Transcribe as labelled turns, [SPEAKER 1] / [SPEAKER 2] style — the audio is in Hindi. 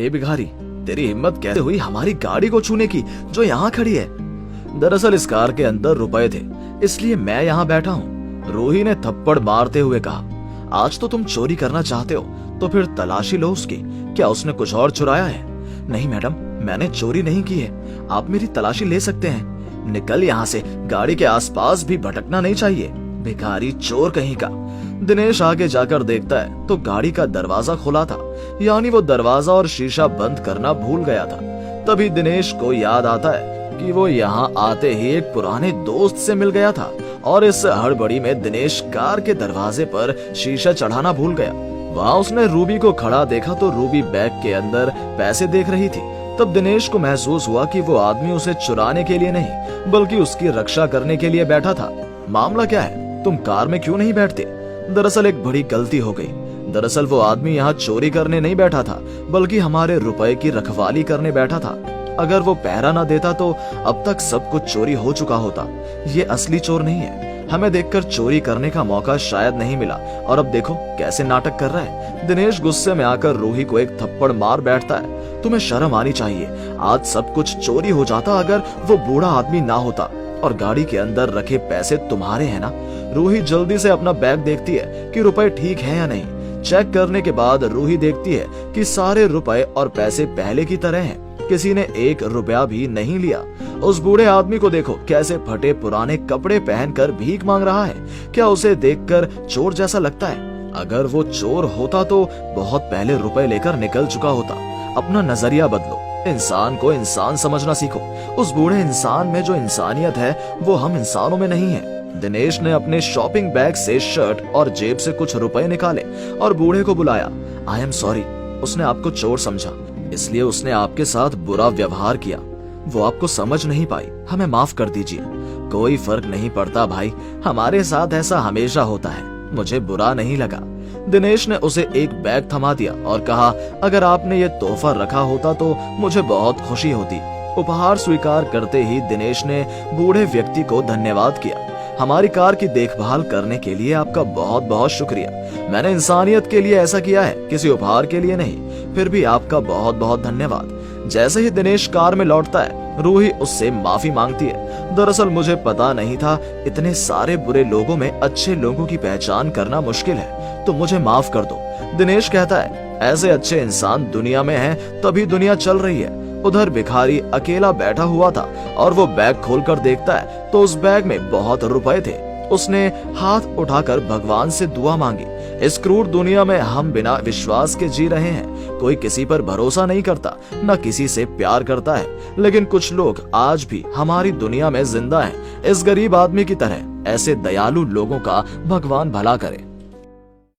[SPEAKER 1] ए भिखारी, तेरी हिम्मत कैसे हुई हमारी गाड़ी को छूने की जो यहाँ खड़ी है? दरअसल इस कार के अंदर रुपए थे, इसलिए मैं यहाँ बैठा हूँ। रूही ने थप्पड़ मारते हुए कहा। आज तो तुम चोरी करना चाहते हो तो फिर तलाशी लो उसकी। क्या उसने कुछ और चुराया है? नहीं मैडम, मैंने चोरी नहीं की है। आप मेरी तलाशी ले सकते हैं। निकल यहाँ से, गाड़ी के आसपास भी भटकना नहीं चाहिए। भिखारी चोर कहीं का। दिनेश आगे जाकर देखता है तो गाड़ी का दरवाजा खुला था, यानी वो दरवाजा और शीशा बंद करना भूल गया था। तभी दिनेश को याद आता है कि वो यहाँ आते ही एक पुराने दोस्त से मिल गया था और इस हड़बड़ी में दिनेश कार के दरवाजे पर शीशा चढ़ाना भूल गया। वहाँ उसने रूबी को खड़ा देखा तो रूबी बैग के अंदर पैसे देख रही थी। तब दिनेश को महसूस हुआ कि वो आदमी उसे चुराने के लिए नहीं बल्कि उसकी रक्षा करने के लिए बैठा था। मामला क्या है? तुम कार में क्यों नहीं बैठते? दरअसल एक बड़ी गलती हो गई। दरअसल वो आदमी यहाँ चोरी करने नहीं बैठा था बल्कि हमारे रुपए की रखवाली करने बैठा था। अगर वो पहरा ना देता तो अब तक सब कुछ चोरी हो चुका होता। ये असली चोर नहीं है। हमें देखकर चोरी करने का मौका शायद नहीं मिला और अब देखो कैसे नाटक कर रहा है। दिनेश गुस्से में आकर रूही को एक थप्पड़ मार बैठता है। तुम्हें शर्म आनी चाहिए। आज सब कुछ चोरी हो जाता अगर वो बूढ़ा आदमी ना होता। और गाड़ी के अंदर रखे पैसे तुम्हारे हैं ना? रूही जल्दी से अपना बैग देखती है कि रुपए ठीक है या नहीं। चेक करने के बाद रूही देखती है कि सारे रुपए और पैसे पहले की तरह हैं। किसी ने 1 रुपया भी नहीं लिया। उस बूढ़े आदमी को देखो कैसे फटे पुराने कपड़े पहनकर भीख मांग रहा है। क्या उसे देखकर चोर जैसा लगता है? अगर वो चोर होता तो बहुत पहले रुपए लेकर निकल चुका होता। अपना नजरिया बदलो। इंसान को इंसान समझना सीखो। उस बूढ़े इंसान में जो इंसानियत है वो हम इंसानों में नहीं है। दिनेश ने अपने शॉपिंग बैग से शर्ट और जेब से कुछ रुपए निकाले और बूढ़े को बुलाया। I am sorry. उसने आपको चोर समझा, इसलिए उसने आपके साथ बुरा व्यवहार किया। वो आपको समझ नहीं पाई। हमें माफ कर दीजिए। कोई फर्क नहीं पड़ता भाई, हमारे साथ ऐसा हमेशा होता है। मुझे बुरा नहीं लगा। दिनेश ने उसे एक बैग थमा दिया और कहा, अगर आपने ये तोहफा रखा होता तो मुझे बहुत खुशी होती। उपहार स्वीकार करते ही दिनेश ने बूढ़े व्यक्ति को धन्यवाद किया। हमारी कार की देखभाल करने के लिए आपका बहुत बहुत शुक्रिया। मैंने इंसानियत के लिए ऐसा किया है, किसी उपहार के लिए नहीं। फिर भी आपका बहुत बहुत धन्यवाद। जैसे ही दिनेश कार में लौटता है रूही उससे माफी मांगती है। दरअसल मुझे पता नहीं था इतने सारे बुरे लोगों में अच्छे लोगों की पहचान करना मुश्किल है, तो मुझे माफ कर दो। दिनेश कहता है, ऐसे अच्छे इंसान दुनिया में हैं तभी दुनिया चल रही है। उधर भिखारी अकेला बैठा हुआ था और वो बैग खोलकर देखता है तो उस बैग में बहुत रुपए थे। उसने हाथ उठाकर भगवान से दुआ मांगी। इस क्रूर दुनिया में हम बिना विश्वास के जी रहे हैं। कोई किसी पर भरोसा नहीं करता, न किसी से प्यार करता है। लेकिन कुछ लोग आज भी हमारी दुनिया में जिंदा हैं। इस गरीब आदमी की तरह ऐसे दयालु लोगों का भगवान भला करे।